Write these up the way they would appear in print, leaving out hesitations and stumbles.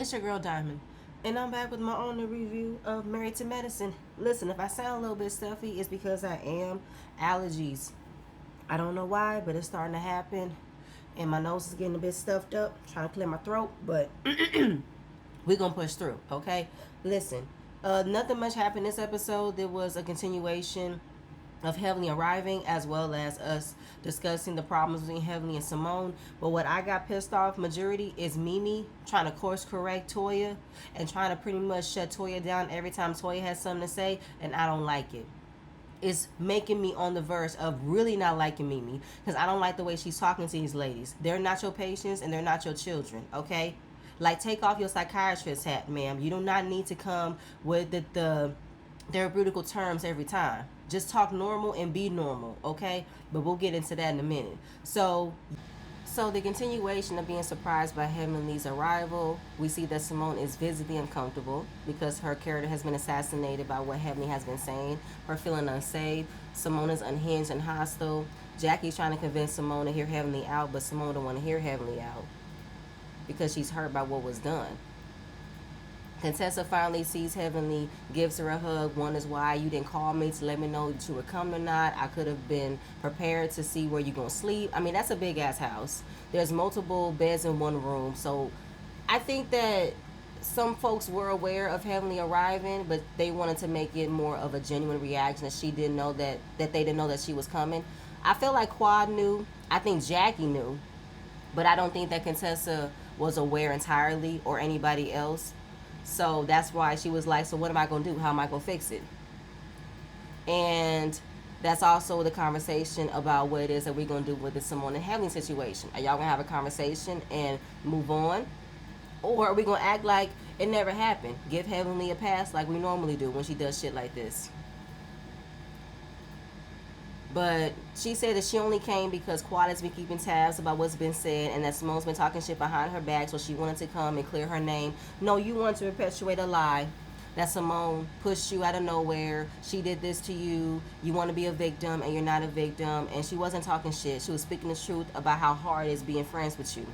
It's your girl Diamond, and I'm back with my own review of Married to Medicine. Listen, if I sound a little bit stuffy, it's because I am allergies. I don't know why, but it's starting to happen, and my nose is getting a bit stuffed up. Trying to clear my throat, but we're gonna push through. Okay, listen. Nothing much happened this episode. There was a continuation of Heavenly arriving, as well as us discussing the problems between Heavenly and Simone. But what I got pissed off majority is Mimi trying to course correct Toya and trying to pretty much shut Toya down every time Toya has something to say, and I don't like it. It's making me on the verge of really not liking Mimi because I don't like the way she's talking to these ladies. They're not your patients and they're not your children, okay? Like, take off your psychiatrist hat, ma'am. You do not need to come with the therapeutical terms every time. Just talk normal and be normal, okay? But we'll get into that in a minute. So the continuation of being surprised by Heavenly's arrival, we see that Simone is visibly uncomfortable because her character has been assassinated by what Heavenly has been saying. Her feeling unsafe. Simone is unhinged and hostile. Jackie's trying to convince Simone to hear Heavenly out, but Simone don't want to hear Heavenly out because she's hurt by what was done. Contessa finally sees Heavenly, gives her a hug, wonders why you didn't call me to let me know that you were coming or not. I could have been prepared to see where you're going to sleep. I mean, that's a big-ass house. There's multiple beds in one room. So I think that some folks were aware of Heavenly arriving, but they wanted to make it more of a genuine reaction that she didn't know that they didn't know that she was coming. I feel like Quad knew. I think Jackie knew. But I don't think that Contessa was aware entirely or anybody else. So that's why she was like, so what am I going to do? How am I going to fix it? And that's also the conversation about what it is that we're going to do with the Simone and Heavenly situation. Are y'all going to have a conversation and move on? Or are we going to act like it never happened? Give Heavenly a pass like we normally do when she does shit like this. But she said that she only came because Quad has been keeping tabs about what's been said and that Simone's been talking shit behind her back, so she wanted to come and clear her name. No, you want to perpetuate a lie that Simone pushed you out of nowhere. She did this to you. You want to be a victim and you're not a victim. And she wasn't talking shit. She was speaking the truth about how hard it is being friends with you.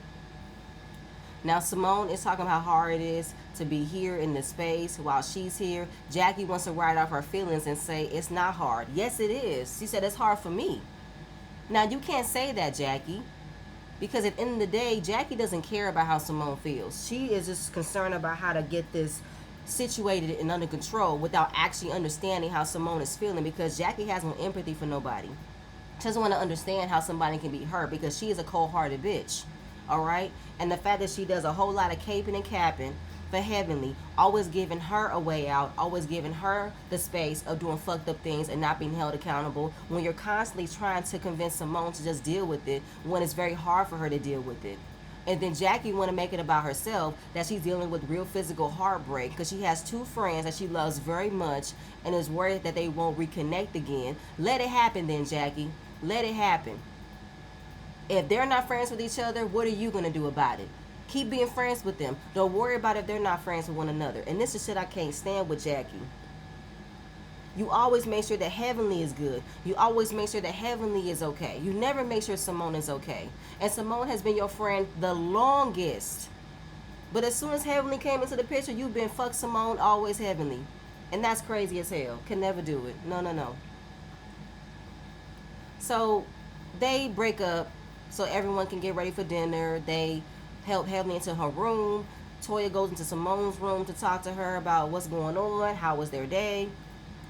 Now Simone is talking about how hard it is to be here in this space while she's here. Jackie wants to write off her feelings and say it's not hard. Yes, it is. She said it's hard for me. Now you can't say that, Jackie, because at the end of the day, Jackie doesn't care about how Simone feels. She is just concerned about how to get this situated and under control without actually understanding how Simone is feeling, because Jackie has no empathy for nobody. She doesn't want to understand how somebody can be hurt because she is a cold-hearted bitch. All right, and the fact that she does a whole lot of caping and capping for Heavenly, always giving her a way out, always giving her the space of doing fucked up things and not being held accountable, when you're constantly trying to convince Simone to just deal with it when it's very hard for her to deal with it. And then Jackie want to make it about herself, that she's dealing with real physical heartbreak because she has two friends that she loves very much and is worried that they won't reconnect again. Let it happen then, Jackie. Let it happen. If they're not friends with each other, what are you going to do about it? Keep being friends with them. Don't worry about if they're not friends with one another. And this is shit I can't stand with Jackie. You always make sure that Heavenly is good. You always make sure that Heavenly is okay. You never make sure Simone is okay. And Simone has been your friend the longest. But as soon as Heavenly came into the picture, you've been fuck Simone, always Heavenly. And that's crazy as hell. Can never do it. No. So they break up so everyone can get ready for dinner. They help Heavenly into her room. Toya goes into Simone's room to talk to her about what's going on, how was their day.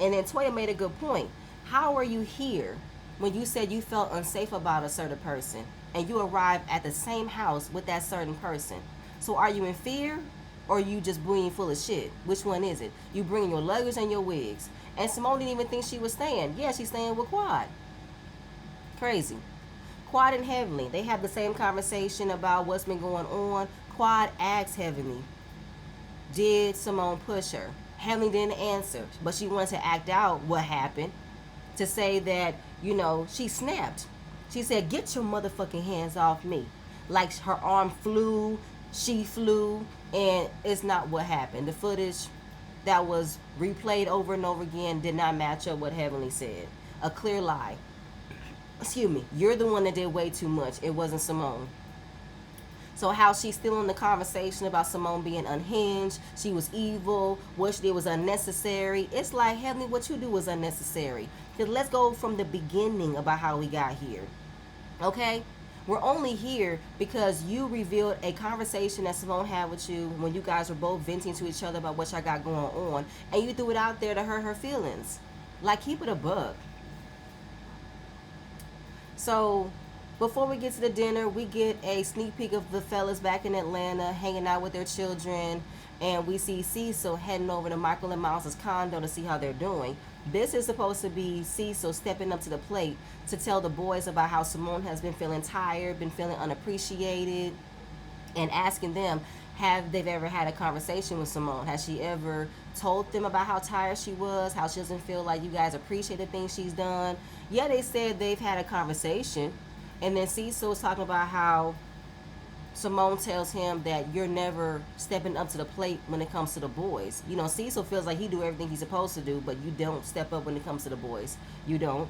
And then Toya made a good point. How are you here when you said you felt unsafe about a certain person and you arrived at the same house with that certain person? So are you in fear or are you just being full of shit? Which one is it? You bringing your luggage and your wigs. And Simone didn't even think she was staying. Yeah, she's staying with Quad. Crazy. Quad and Heavenly, they have the same conversation about what's been going on. Quad asks Heavenly, did Simone push her? Heavenly didn't answer, but she wanted to act out what happened to say that, she snapped. She said, get your motherfucking hands off me. Like her arm flew, she flew, and it's not what happened. The footage that was replayed over and over again did not match up what Heavenly said. A clear lie. Excuse me, you're the one that did way too much. It wasn't Simone. So how she's still in the conversation about Simone being unhinged, she was evil, what she did was unnecessary. It's like, Heavenly, what you do was unnecessary. Because let's go from the beginning about how we got here. Okay? We're only here because you revealed a conversation that Simone had with you when you guys were both venting to each other about what y'all got going on, and you threw it out there to hurt her feelings. Like, keep it a buck. So, before we get to the dinner, we get a sneak peek of the fellas back in Atlanta hanging out with their children, and we see Cecil heading over to Michael and Miles's condo to see how they're doing. This is supposed to be Cecil stepping up to the plate to tell the boys about how Simone has been feeling tired, been feeling unappreciated, and asking them, have they've ever had a conversation with Simone? Has she ever told them about how tired she was, how she doesn't feel like you guys appreciate the things she's done? Yeah, they said they've had a conversation. And then Cecil was talking about how Simone tells him that you're never stepping up to the plate when it comes to the boys. You know, Cecil feels like he do everything he's supposed to do, but you don't step up when it comes to the boys. You don't.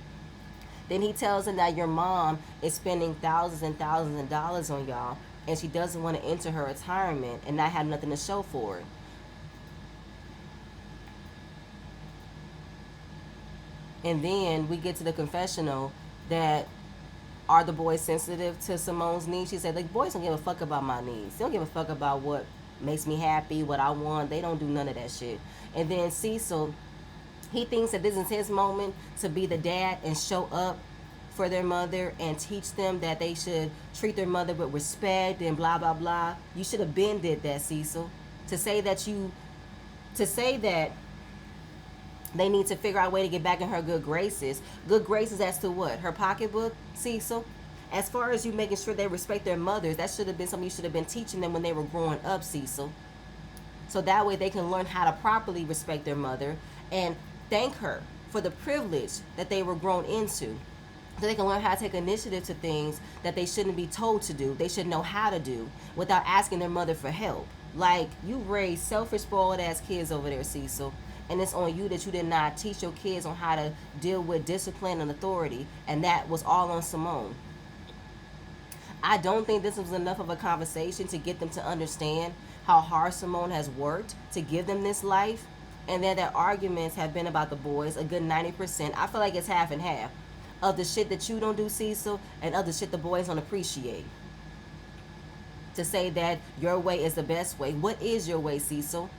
Then he tells him that your mom is spending thousands and thousands of dollars on y'all, and she doesn't want to enter her retirement and not have nothing to show for it. And then we get to the confessional that, are the boys sensitive to Simone's needs? She said, the boys don't give a fuck about my needs. They don't give a fuck about what makes me happy, what I want. They don't do none of that shit. And then Cecil, he thinks that this is his moment to be the dad and show up for their mother and teach them that they should treat their mother with respect and blah, blah, blah. You should have been did that, Cecil. To say that they need to figure out a way to get back in her good graces. Good graces as to what? Her pocketbook, Cecil? As far as you making sure they respect their mothers, that should have been something you should have been teaching them when they were growing up, Cecil. So that way they can learn how to properly respect their mother and thank her for the privilege that they were grown into. So they can learn how to take initiative to things that they shouldn't be told to do. They should know how to do without asking their mother for help. Like, you raised selfish, spoiled ass kids over there, Cecil. And it's on you that you did not teach your kids on how to deal with discipline and authority. And that was all on Simone. I don't think this was enough of a conversation to get them to understand how hard Simone has worked to give them this life. And that their arguments have been about the boys, a good 90%. I feel like it's half and half of the shit that you don't do, Cecil, and of the shit the boys don't appreciate. To say that your way is the best way. What is your way, Cecil?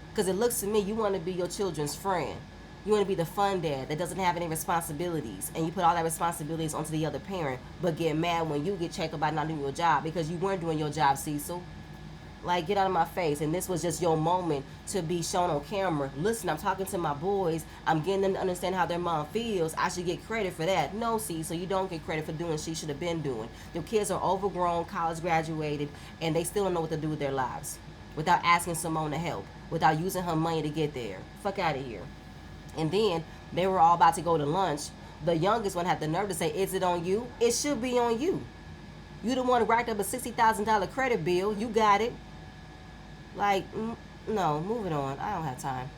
Because it looks to me you want to be your children's friend. You want to be the fun dad that doesn't have any responsibilities, and you put all that responsibilities onto the other parent, but get mad when you get checked about not doing your job because you weren't doing your job, Cecil. Like, get out of my face. And this was just your moment to be shown on camera. Listen, I'm talking to my boys. I'm getting them to understand how their mom feels. I should get credit for that. No, Cecil, you don't get credit for doing what she should have been doing. Your kids are overgrown, college graduated, and they still don't know what to do with their lives without asking Simone to help, without using her money to get there. Fuck out of here. And then they were all about to go to lunch. The youngest one had the nerve to say, is it on you? It should be on you. You the one who racked up a $60,000 credit bill. You got it. Like, no, moving on. I don't have time.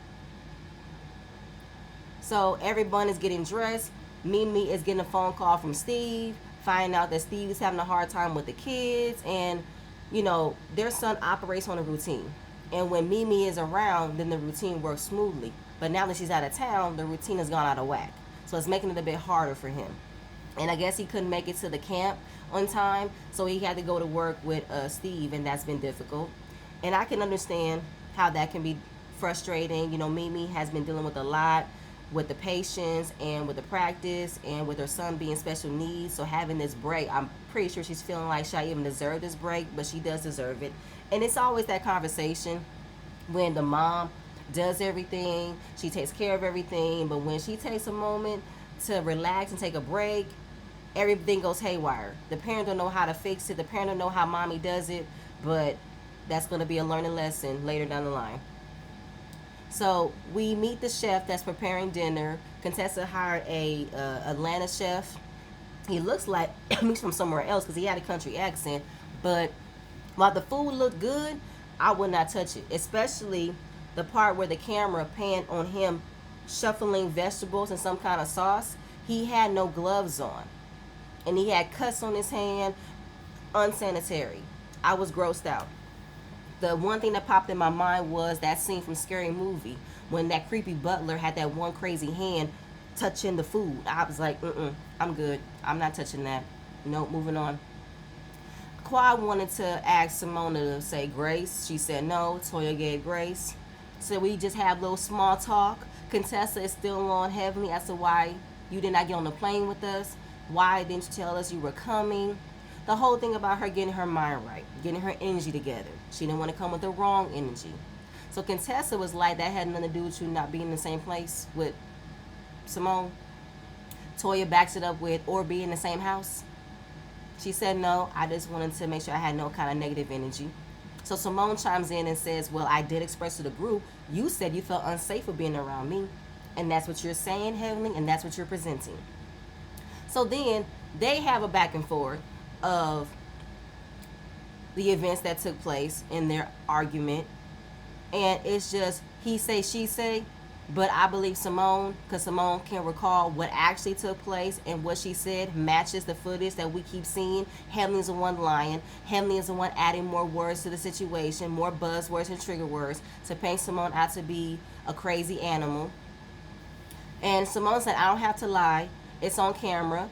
So everyone is getting dressed. Mimi is getting a phone call from Steve, finding out that Steve is having a hard time with the kids. And, you know, their son operates on a routine. And when Mimi is around, then the routine works smoothly. But now that she's out of town, the routine has gone out of whack. So it's making it a bit harder for him. And I guess he couldn't make it to the camp on time, so he had to go to work with Steve, and that's been difficult. And I can understand how that can be frustrating. You know, Mimi has been dealing with a lot with the patients and with the practice and with her son being special needs. So having this break, I'm pretty sure she's feeling like she even deserve this break, but she does deserve it. And it's always that conversation when the mom does everything, she takes care of everything, but when she takes a moment to relax and take a break, everything goes haywire. The parent don't know how to fix it. The parent don't know how mommy does it, but that's going to be a learning lesson later down the line. So we meet the chef that's preparing dinner. Contessa hired a Atlanta chef. He looks like he's from somewhere else because he had a country accent. But while the food looked good, I would not touch it. Especially the part where the camera panned on him shuffling vegetables in some kind of sauce. He had no gloves on. And he had cuts on his hand. Unsanitary. I was grossed out. The one thing that popped in my mind was that scene from Scary Movie when that creepy butler had that one crazy hand touching the food. I was like, I'm good. I'm not touching that. Nope, moving on. Quad wanted to ask Simone to say grace. She said no. Toya gave grace. So we just have a little small talk. Contessa is still on Heavenly as to why you did not get on the plane with us. Why didn't you tell us you were coming? The whole thing about her getting her mind right, getting her energy together. She didn't want to come with the wrong energy. So Contessa was like, that had nothing to do with you not being in the same place with Simone. Toya backs it up with, or be in the same house. She said no, I just wanted to make sure I had no kind of negative energy. So Simone chimes in and says, well, I did express to the group, you said you felt unsafe for being around me. And that's what you're saying, Heavenly, and that's what you're presenting. So then they have a back and forth of the events that took place in their argument. And it's just he say, she say. But I believe Simone, because Simone can recall what actually took place, and what she said matches the footage that we keep seeing. Heavenly is the one lying. Heavenly is the one adding more words to the situation, more buzzwords and trigger words to paint Simone out to be a crazy animal. And Simone said, I don't have to lie. It's on camera.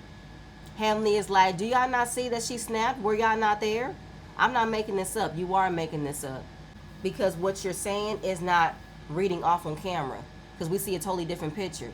Heavenly is like, do y'all not see that she snapped? Were y'all not there? I'm not making this up. You are making this up. Because what you're saying is not reading off on camera. Because we see a totally different picture.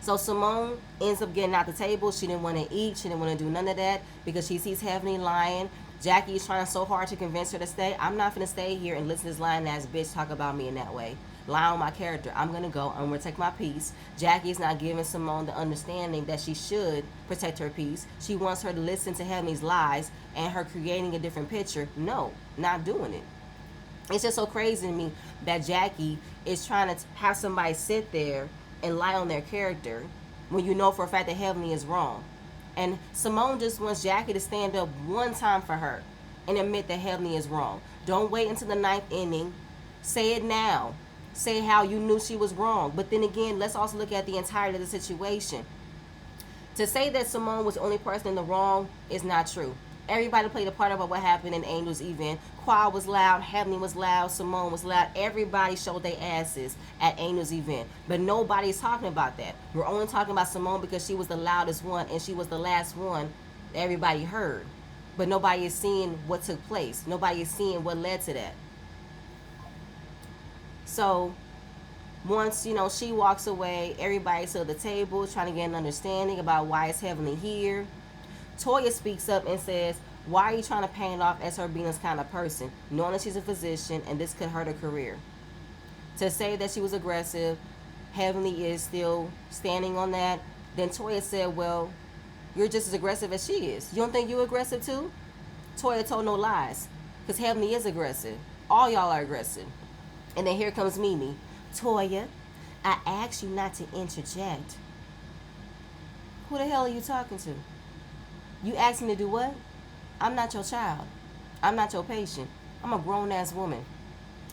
So Simone ends up getting out the table. She didn't want to eat. She didn't want to do none of that because she sees Heavenly lying. Jackie is trying so hard to convince her to stay. I'm not going to stay here and listen to this lying ass bitch talk about me in that way. Lie on my character. I'm going to go. I'm going to take my peace. Jackie is not giving Simone the understanding that she should protect her peace. She wants her to listen to Heavenly's lies and her creating a different picture. No, not doing it. It's just so crazy to me that Jackie is trying to have somebody sit there and lie on their character when you know for a fact that Heavenly is wrong. And Simone just wants Jackie to stand up one time for her and admit that Heavenly is wrong. Don't wait until the 9th inning. Say it now. Say how you knew she was wrong. But then again, let's also look at the entirety of the situation. To say that Simone was the only person in the wrong is not true. Everybody played a part about what happened in Angel's event. Quad was loud, Heavenly was loud, Simone was loud. Everybody showed their asses at Angel's event. But nobody's talking about that. We're only talking about Simone because she was the loudest one and she was the last one everybody heard. But nobody is seeing what took place. Nobody is seeing what led to that. So once, she walks away, everybody's at the table trying to get an understanding about why it's Heavenly here. Toya speaks up and says, why are you trying to paint it off as her being this kind of person, knowing that she's a physician and this could hurt her career? To say that she was aggressive, Heavenly is still standing on that. Then Toya said, well, you're just as aggressive as she is. You don't think you're aggressive too? Toya told no lies, because Heavenly is aggressive. All y'all are aggressive. And then here comes Mimi. Toya, I asked you not to interject. Who the hell are you talking to? You asked me to do what? I'm not your child. I'm not your patient. I'm a grown-ass woman.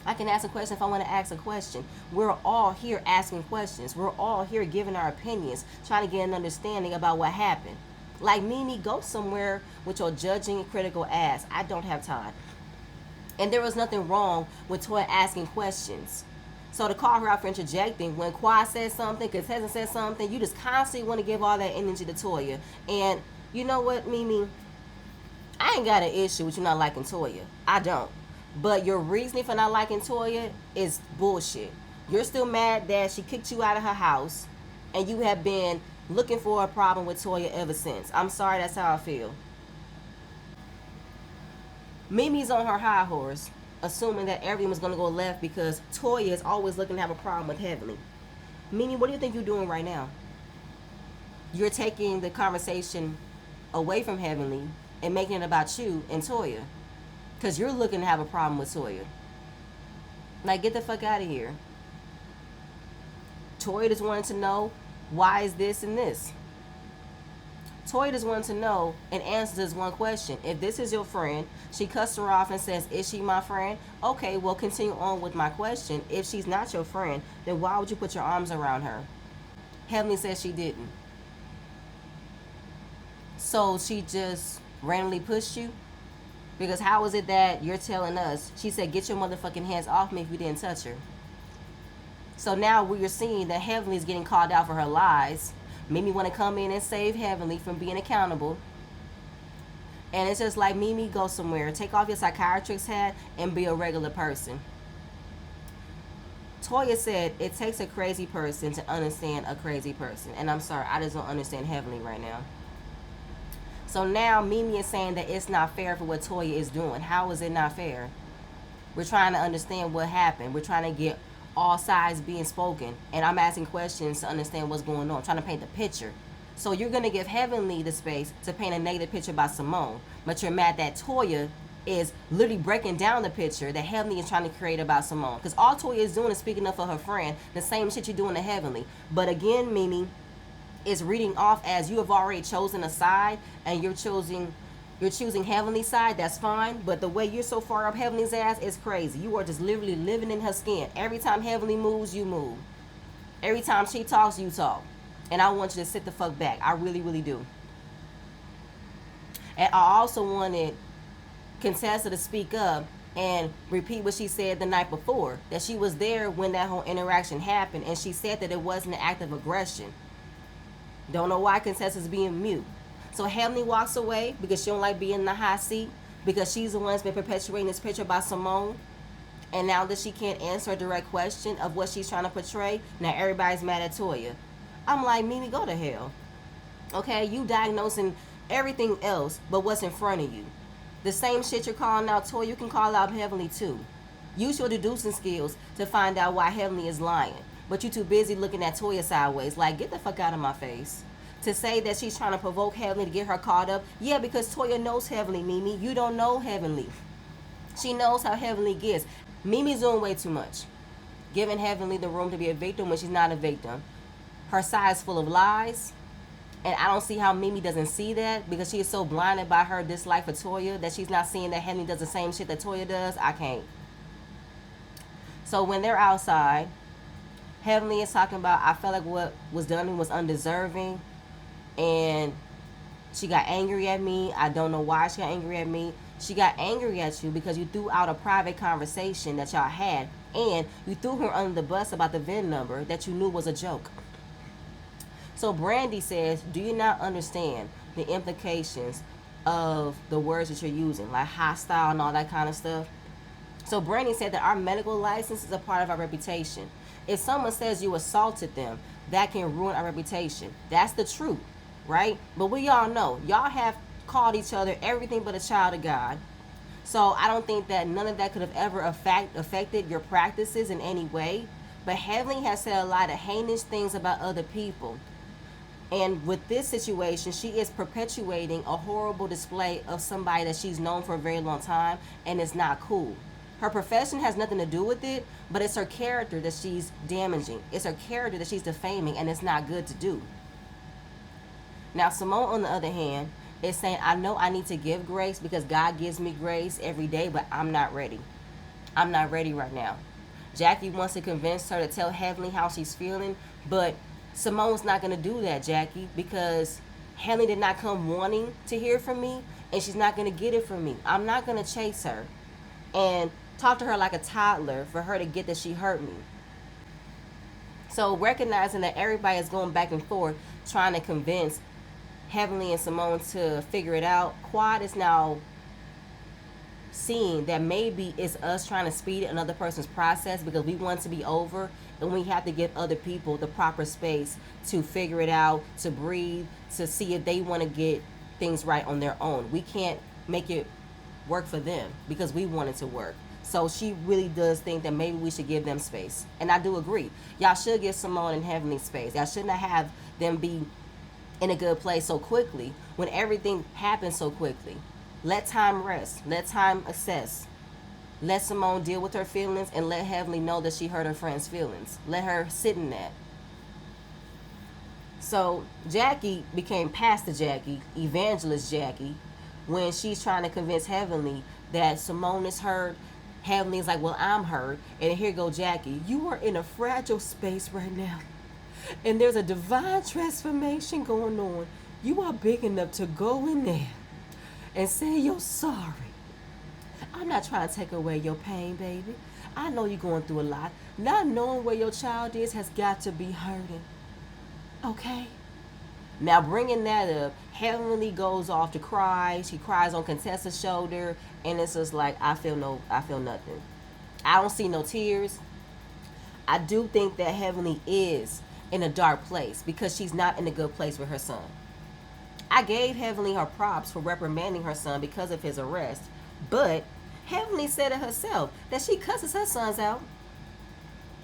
I can ask a question if I want to ask a question. We're all here asking questions. We're all here giving our opinions, trying to get an understanding about what happened. Like Mimi, go somewhere with your judging and critical ass. I don't have time. And there was nothing wrong with Toya asking questions. So to call her out for interjecting, when Quad says something, because Heaven says something, you just constantly want to give all that energy to Toya. And you know what, Mimi? I ain't got an issue with you not liking Toya. I don't. But your reasoning for not liking Toya is bullshit. You're still mad that she kicked you out of her house, and you have been looking for a problem with Toya ever since. I'm sorry, that's how I feel. Mimi's on her high horse, assuming that everyone's going to go left because Toya is always looking to have a problem with Heavenly. Mimi, what do you think you're doing right now? You're taking the conversation away from Heavenly and making it about you and Toya, because you're looking to have a problem with Toya. Like, get the fuck out of here. Toya just wanted to know, why is this and this? Toya just wanted to know and answer this one question. If this is your friend, she cussed her off and says, is she my friend? Okay, well, continue on with my question. If she's not your friend, then why would you put your arms around her? Heavenly says she didn't. So she just randomly pushed you? Because how is it that you're telling us, she said, get your motherfucking hands off me if you didn't touch her. So now we're seeing that Heavenly is getting called out for her lies. Mimi want to come in and save Heavenly from being accountable. And it's just like, Mimi, go somewhere. Take off your psychiatrist's hat and be a regular person. Toya said, it takes a crazy person to understand a crazy person. And I'm sorry, I just don't understand Heavenly right now. So now Mimi is saying that it's not fair for what Toya is doing. How is it not fair? We're trying to understand what happened. We're trying to get all sides being spoken. And I'm asking questions to understand what's going on. I'm trying to paint the picture. So you're going to give Heavenly the space to paint a negative picture about Simone. But you're mad that Toya is literally breaking down the picture that Heavenly is trying to create about Simone. Because all Toya is doing is speaking up for her friend. The same shit you're doing to Heavenly. But again, Mimi is reading off as you have already chosen a side and you're choosing Heavenly's side. That's fine, but the way you're so far up Heavenly's ass is crazy. You are just literally living in her skin. Every time Heavenly moves, you move. Every time she talks, you talk. And I want you to sit the fuck back. I really, really do. And I also wanted Contessa to speak up and repeat what she said the night before, that she was there when that whole interaction happened, and she said that it wasn't an act of aggression. Don't know why Contessa's being mute. So Heavenly walks away because she don't like being in the hot seat, because she's the one that's been perpetuating this picture about Simone. And now that she can't answer a direct question of what she's trying to portray, now everybody's mad at Toya. I'm like, Mimi, go to hell. Okay, you diagnosing everything else but what's in front of you. The same shit you're calling out Toya, you can call out Heavenly too. Use your deducing skills to find out why Heavenly is lying. But you too busy looking at Toya sideways, like, get the fuck out of my face. To say that she's trying to provoke Heavenly to get her caught up. Yeah, because Toya knows Heavenly, Mimi. You don't know Heavenly. She knows how Heavenly gets. Mimi's doing way too much. Giving Heavenly the room to be a victim when she's not a victim. Her side is full of lies. And I don't see how Mimi doesn't see that, because she is so blinded by her dislike for Toya that she's not seeing that Heavenly does the same shit that Toya does. I can't. So when they're outside, Heavenly is talking about, I felt like what was done was undeserving, and she got angry at me. I don't know why she got angry at me. She got angry at you because you threw out a private conversation that y'all had, and you threw her under the bus about the VIN number that you knew was a joke. So Brandy says, do you not understand the implications of the words that you're using, like hostile and all that kind of stuff? So Brandy said that our medical license is a part of our reputation. If someone says you assaulted them, that can ruin our reputation. That's the truth, right? But we all know, y'all have called each other everything but a child of God. So I don't think that none of that could have ever affected your practices in any way. But Heavenly has said a lot of heinous things about other people. And with this situation, she is perpetuating a horrible display of somebody that she's known for a very long time, and it's not cool. Her profession has nothing to do with it, but it's her character that she's damaging. It's her character that she's defaming, and it's not good to do. Now, Simone, on the other hand, is saying, I know I need to give grace because God gives me grace every day, but I'm not ready. I'm not ready right now. Jackie wants to convince her to tell Heavenly how she's feeling, but Simone's not going to do that, Jackie, because Heavenly did not come wanting to hear from me, and she's not going to get it from me. I'm not going to chase her and talk to her like a toddler for her to get that she hurt me. So recognizing that everybody is going back and forth trying to convince Heavenly and Simone to figure it out, Quad is now seeing that maybe it's us trying to speed another person's process because we want it to be over, and we have to give other people the proper space to figure it out, to breathe, to see if they want to get things right on their own. We can't make it work for them because we want it to work. So she really does think that maybe we should give them space. And I do agree. Y'all should give Simone and Heavenly space. Y'all shouldn't have them be in a good place so quickly when everything happens so quickly. Let time rest. Let time assess. Let Simone deal with her feelings, and let Heavenly know that she hurt her friend's feelings. Let her sit in that. So Jackie became Pastor Jackie, Evangelist Jackie, when she's trying to convince Heavenly that Simone is hurt. Heavenly's like, well, I'm hurt. And here go Jackie. You are in a fragile space right now, and there's a divine transformation going on. You are big enough to go in there and say you're sorry I'm not trying to take away your pain, baby. I know you're going through a lot. Not knowing where your child is has got to be hurting. Okay? Now, bringing that up, Heavenly goes off to cry. She cries on Contessa's shoulder, and it's just like, I feel nothing. I don't see no tears. I do think that Heavenly is in a dark place because she's not in a good place with her son. I gave Heavenly her props for reprimanding her son because of his arrest, but Heavenly said it herself that she cusses her sons out.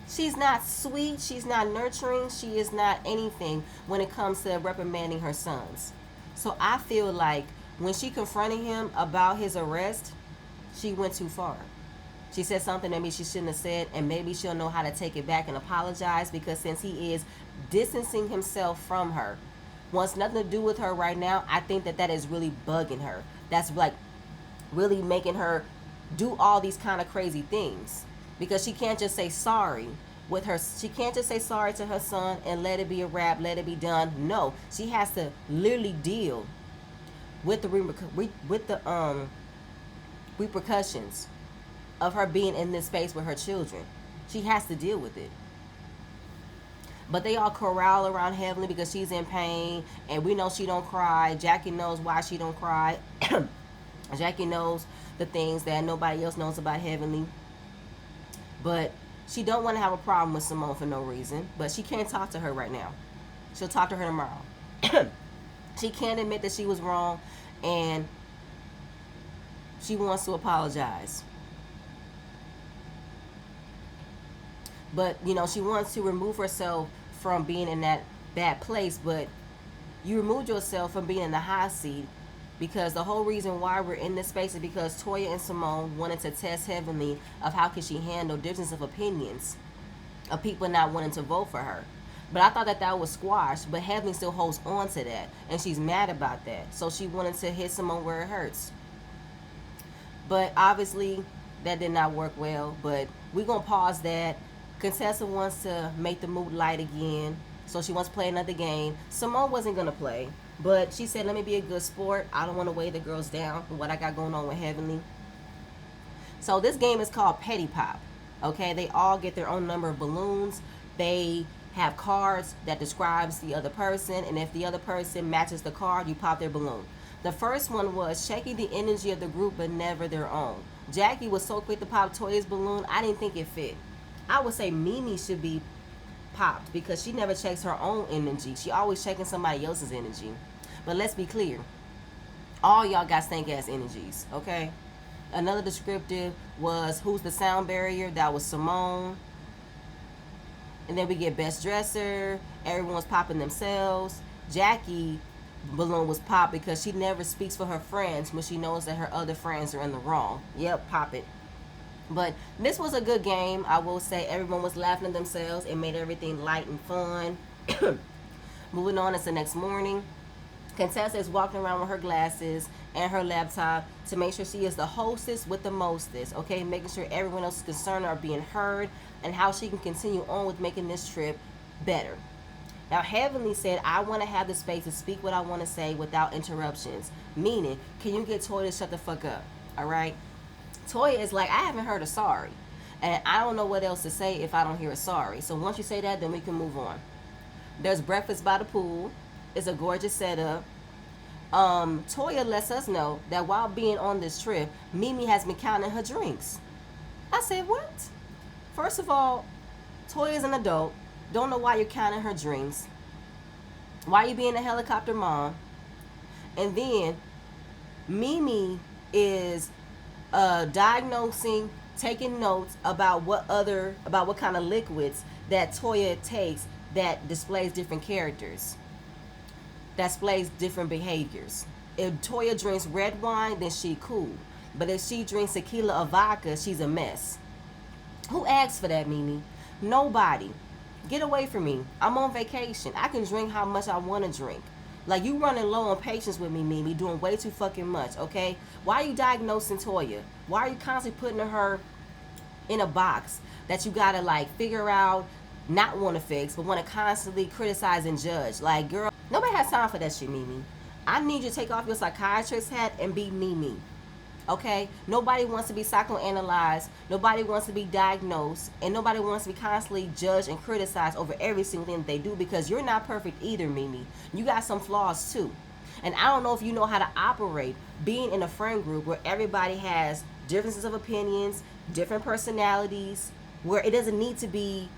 She's not sweet, she's not nurturing, she is not anything when it comes to reprimanding her sons. So I feel like when she confronted him about his arrest, she went too far. She said something that maybe she shouldn't have said, and maybe she'll know how to take it back and apologize, because since he is distancing himself from her, wants nothing to do with her right now, I think that is really bugging her. That's like really making her do all these kind of crazy things, because she can't just say sorry with her. She can't just say sorry to her son and let it be a wrap, let it be done. No, she has to literally deal with the repercussions of her being in this space with her children. She has to deal with it. But they all corral around Heavenly because she's in pain, and we know she don't cry. Jackie knows why she don't cry. Jackie knows the things that nobody else knows about Heavenly. But she don't want to have a problem with Simone for no reason. But she can't talk to her right now. She'll talk to her tomorrow. She can't admit that she was wrong, and she wants to apologize. But, you know, she wants to remove herself from being in that bad place. But you removed yourself from being in the hot seat, because the whole reason why we're in this space is because Toya and Simone wanted to test Heavenly of how could she handle difference of opinions of people not wanting to vote for her. But I thought that was squashed, but Heavenly still holds on to that, and she's mad about that. So she wanted to hit Simone where it hurts. But obviously that did not work well, but we're going to pause that. Contessa wants to make the mood light again, so she wants to play another game. Simone wasn't going to play, but she said, let me be a good sport. I don't want to weigh the girls down with what I got going on with Heavenly. So this game is called Petty Pop. Okay, they all get their own number of balloons. They have cards that describes the other person, and if the other person matches the card, you pop their balloon. The first one was checking the energy of the group but never their own. Jackie was so quick to pop Toya's balloon, I didn't think it fit. I would say Mimi should be popped because she never checks her own energy. She always checking somebody else's energy. But let's be clear. All y'all got stank ass energies, okay? Another descriptive was who's the sound barrier. That was Simone. And then we get best dresser. Everyone's popping themselves. Jackie balloon was popped because she never speaks for her friends when she knows that her other friends are in the wrong. Yep, pop it. But this was a good game. I will say everyone was laughing at themselves. It made everything light and fun. Moving on, it's the next morning. Contessa is walking around with her glasses and her laptop to make sure she is the hostess with the mostest. Okay, making sure everyone else's concerns are being heard and how she can continue on with making this trip better. Now, Heavenly said, I want to have the space to speak what I want to say without interruptions. Meaning, can you get Toya to shut the fuck up? All right? Toya is like, I haven't heard a sorry. And I don't know what else to say if I don't hear a sorry. So once you say that, then we can move on. There's breakfast by the pool. It's a gorgeous setup. Toya lets us know that while being on this trip, Mimi has been counting her drinks. I said, what? First of all, Toya is an adult. Don't know why you're counting her drinks. Why you being a helicopter mom? And then Mimi is diagnosing, taking notes about what kind of liquids that Toya takes that displays different characters, that displays different behaviors. If Toya drinks red wine, then she cool. But if she drinks tequila or vodka, she's a mess. Who asked for that, Mimi? Nobody. Get away from me. I'm on vacation. I can drink how much I want to drink. Like, you running low on patience with me, Mimi, doing way too fucking much, okay? Why are you diagnosing Toya? Why are you constantly putting her in a box that you gotta, like, figure out, not want to fix, but want to constantly criticize and judge? Like, girl, nobody has time for that shit, Mimi. I need you to take off your psychiatrist hat and be Mimi. Okay? Nobody wants to be psychoanalyzed. Nobody wants to be diagnosed. And nobody wants to be constantly judged and criticized over every single thing that they do, because you're not perfect either, Mimi. You got some flaws too. And I don't know if you know how to operate being in a friend group where everybody has differences of opinions, different personalities, where it doesn't need to be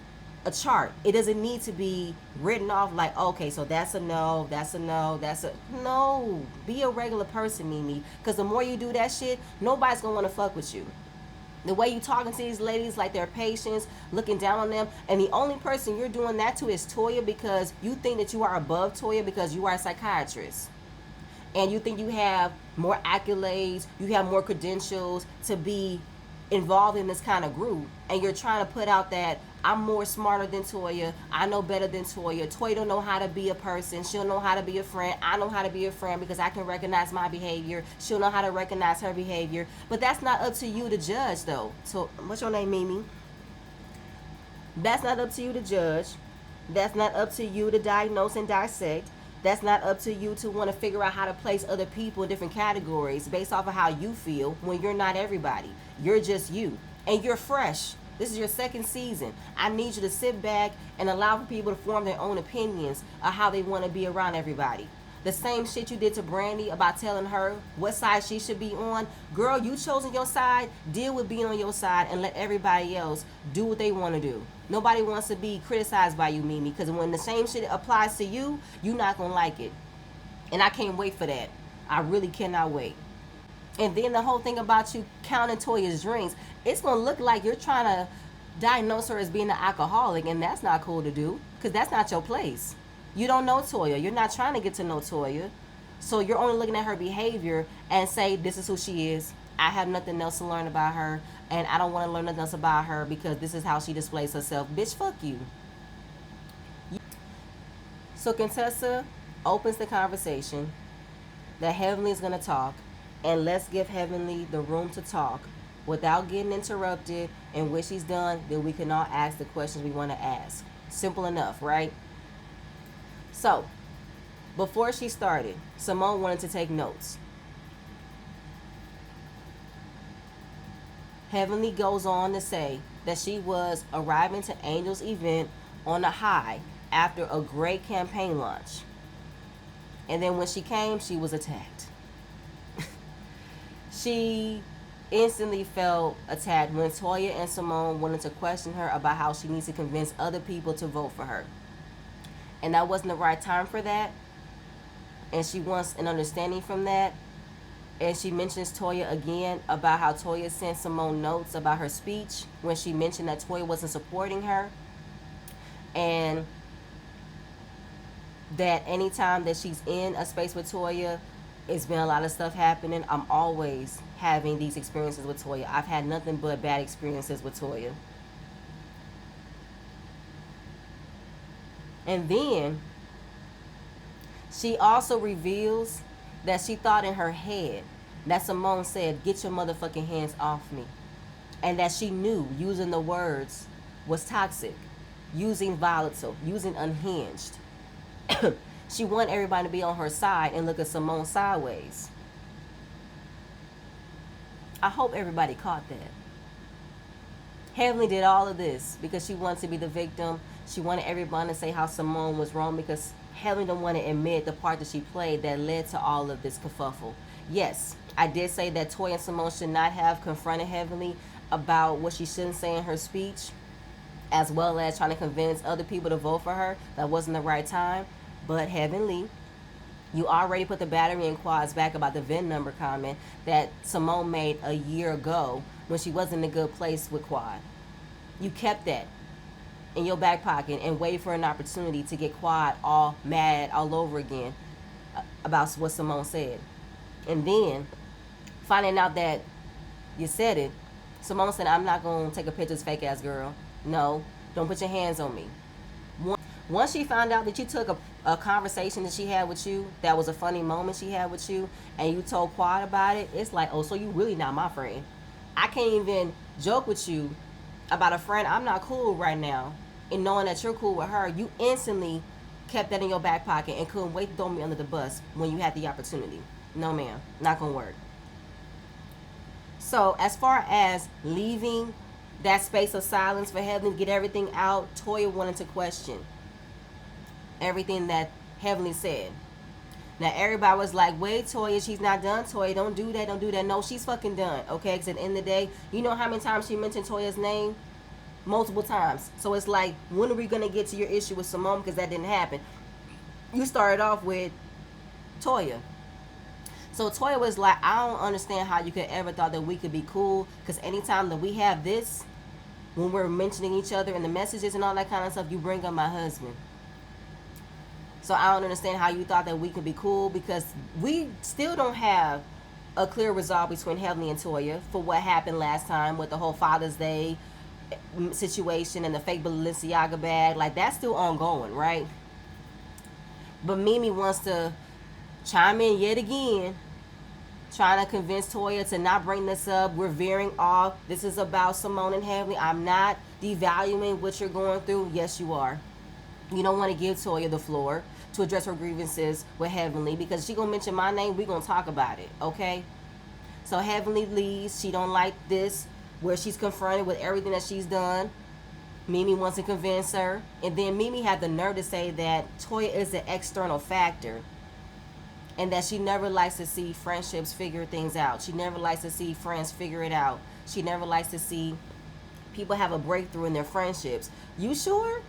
a chart. It doesn't need to be written off like, okay, so that's a no, that's a no, that's a no. Be a regular person, Mimi. Because the more you do that shit, nobody's gonna want to fuck with you. The way you talking to these ladies like they're patients, looking down on them, and the only person you're doing that to is Toya, because you think that you are above Toya because you are a psychiatrist. And you think you have more accolades, you have more credentials to be involved in this kind of group, and you're trying to put out that I'm more smarter than Toya, I know better than Toya. Toya don't know how to be a person, she'll know how to be a friend. I know how to be a friend because I can recognize my behavior, she'll know how to recognize her behavior. But that's not up to you to judge, though. So what's your name, Mimi? That's not up to you to judge. That's not up to you to diagnose and dissect. That's not up to you to want to figure out how to place other people in different categories based off of how you feel, when you're not everybody. You're just you. And you're fresh. This is your second season. I need you to sit back and allow for people to form their own opinions of how they want to be around everybody. The same shit you did to Brandy about telling her what side she should be on. Girl, you chosen your side. Deal with being on your side and let everybody else do what they want to do. Nobody wants to be criticized by you, Mimi, because when the same shit applies to you, you're not going to like it. And I can't wait for that. I really cannot wait. And then the whole thing about you counting Toya's drinks, it's going to look like you're trying to diagnose her as being an alcoholic, and that's not cool to do, because that's not your place. You don't know Toya. You're not trying to get to know Toya. So you're only looking at her behavior and say, this is who she is. I have nothing else to learn about her, and I don't want to learn nothing else about her because this is how she displays herself. Bitch, fuck you. So Contessa opens the conversation that Heavenly is going to talk, and let's give Heavenly the room to talk without getting interrupted. And when she's done, then we can all ask the questions we want to ask. Simple enough, right? So, before she started, Simone wanted to take notes. Heavenly goes on to say that she was arriving to Angel's event on a high after a great campaign launch. And then when she came, she was attacked. She instantly felt attacked when Toya and Simone wanted to question her about how she needs to convince other people to vote for her. And that wasn't the right time for that. And she wants an understanding from that. And she mentions Toya again about how Toya sent Simone notes about her speech when she mentioned that Toya wasn't supporting her. And that anytime that she's in a space with Toya, it's been a lot of stuff happening. I'm always having these experiences with Toya. I've had nothing but bad experiences with Toya. And then she also reveals that she thought in her head that Simone said, get your motherfucking hands off me. And that she knew using the words was toxic, using volatile, using unhinged. She wanted everybody to be on her side and look at Simone sideways. I hope everybody caught that. Heavenly did all of this because she wanted to be the victim. She wanted everyone to say how Simone was wrong because Heavenly didn't want to admit the part that she played that led to all of this kerfuffle. Yes, I did say that Toya and Simone should not have confronted Heavenly about what she shouldn't say in her speech, as well as trying to convince other people to vote for her. That wasn't the right time. But Heavenly, you already put the battery in Quad's back about the VIN number comment that Simone made a year ago when she wasn't in a good place with Quad. You kept that in your back pocket and waited for an opportunity to get Quad all mad all over again about what Simone said. And then, finding out that you said it, Simone said, I'm not going to take a picture of this fake ass girl. No, don't put your hands on me. Once she found out that you took a conversation that she had with you, that was a funny moment she had with you, and you told Quad about it, it's like, oh, so you really not my friend. I can't even joke with you about a friend I'm not cool right now. And knowing that you're cool with her, you instantly kept that in your back pocket and couldn't wait to throw me under the bus when you had the opportunity. No, ma'am, not gonna work. So as far as leaving that space of silence for Heavenly to get everything out, Toya wanted to question everything that Heavenly said. Now everybody was like, "Wait, Toya, she's not done. Toya, don't do that, don't do that." No, she's fucking done. Okay, because at the end of the day, you know how many times she mentioned Toya's name? Multiple times. So it's like, when are we gonna get to your issue with Simone? Because that didn't happen. You started off with Toya. So Toya was like, I don't understand how you could ever thought that we could be cool. Because anytime that we have this, when we're mentioning each other in the messages and all that kind of stuff, you bring up my husband. So I don't understand how you thought that we could be cool, because we still don't have a clear resolve between Heavenly and Toya for what happened last time with the whole Father's Day situation and the fake Balenciaga bag. Like, that's still ongoing, right? But Mimi wants to chime in yet again, trying to convince Toya to not bring this up. We're veering off. This is about Simone and Heavenly. I'm not devaluing what you're going through. Yes, you are. You don't want to give Toya the floor to address her grievances with Heavenly, because she gonna mention my name. We gonna talk about it, okay? So Heavenly leaves. She don't like this, where she's confronted with everything that she's done. Mimi wants to convince her, and then Mimi had the nerve to say that Toya is an external factor, and that she never likes to see friendships figure things out. She never likes to see friends figure it out. She never likes to see people have a breakthrough in their friendships. You sure?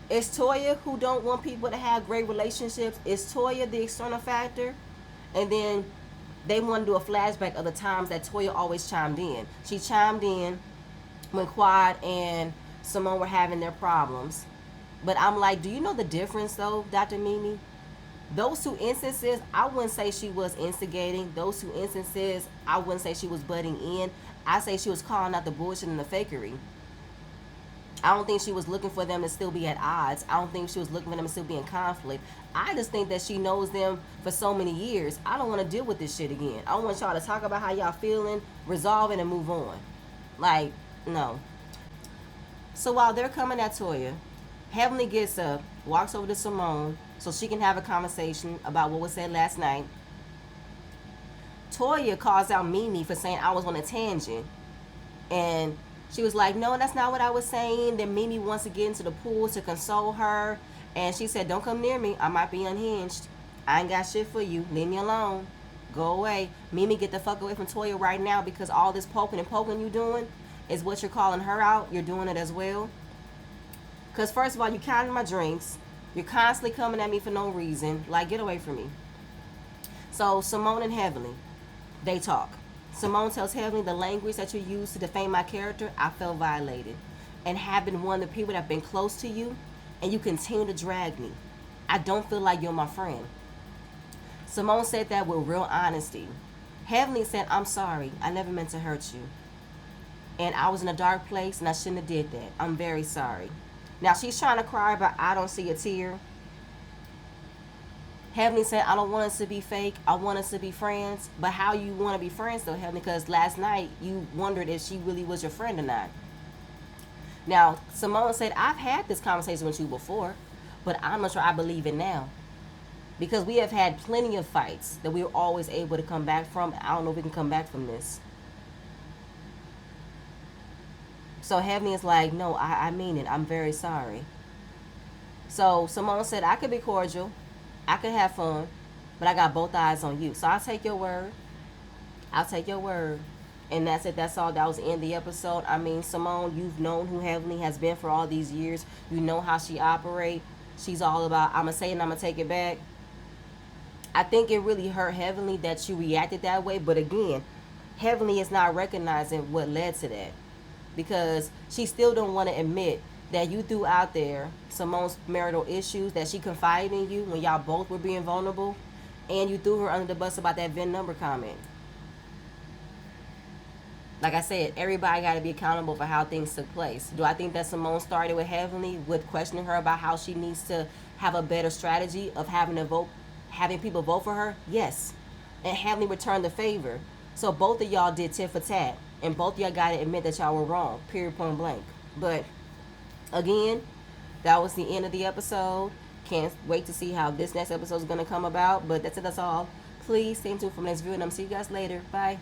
Is Toya who don't want people to have great relationships? Is Toya the external factor? And then they want to do a flashback of the times that Toya always chimed in. She chimed in when Quad and Simone were having their problems. But I'm like, do you know the difference though, Dr. Mimi? Those two instances, I wouldn't say she was instigating. Those two instances, I wouldn't say she was butting in. I say she was calling out the bullshit and the fakery. I don't think she was looking for them to still be at odds. I don't think she was looking for them to still be in conflict. I just think that she knows them for so many years. I don't want to deal with this shit again. I want y'all to talk about how y'all feeling, resolve it, and move on. Like, no. So while they're coming at Toya, Heavenly gets up, walks over to Simone so she can have a conversation about what was said last night. Toya calls out Mimi for saying I was on a tangent. And she was like, no, that's not what I was saying. Then Mimi wants to get into the pool to console her. And she said, don't come near me. I might be unhinged. I ain't got shit for you. Leave me alone. Go away. Mimi, get the fuck away from Toya right now, because all this poking and poking you doing is what you're calling her out. You're doing it as well. Because first of all, you're counting my drinks. You're constantly coming at me for no reason. Like, get away from me. So Simone and Heavenly, they talk. Simone tells Heavenly, the language that you use to defame my character, I felt violated. And have been one of the people that have been close to you, and you continue to drag me. I don't feel like you're my friend. Simone said that with real honesty. Heavenly said, I'm sorry. I never meant to hurt you. And I was in a dark place, and I shouldn't have did that. I'm very sorry. Now she's trying to cry, but I don't see a tear. Heavenly said, I don't want us to be fake. I want us to be friends. But how you want to be friends though, Heavenly? Because last night you wondered if she really was your friend or not. Now, Simone said, I've had this conversation with you before, but I'm not sure I believe it now. Because we have had plenty of fights that we were always able to come back from. I don't know if we can come back from this. So Heavenly is like, no, I mean it. I'm very sorry. So Simone said, I could be cordial. I could have fun, but I got both eyes on you. So I'll take your word. I'll take your word. And that's it. That's all. That was the end of the episode. I mean, Simone, you've known who Heavenly has been for all these years. You know how she operates. She's all about, I'm going to say it and I'm going to take it back. I think it really hurt Heavenly that she reacted that way. But again, Heavenly is not recognizing what led to that. Because she still don't want to admit that you threw out there Simone's marital issues, that she confided in you when y'all both were being vulnerable, and you threw her under the bus about that VIN number comment. Like I said, everybody got to be accountable for how things took place. Do I think that Simone started with Heavenly, with questioning her about how she needs to have a better strategy of having people vote for her? Yes. And Heavenly returned the favor. So both of y'all did tit for tat, and both of y'all got to admit that y'all were wrong, period, point blank. But again, that was the end of the episode. Can't wait to see how this next episode is going to come about. But that's it. That's all. Please stay tuned for the next video, and I'm see you guys later. Bye.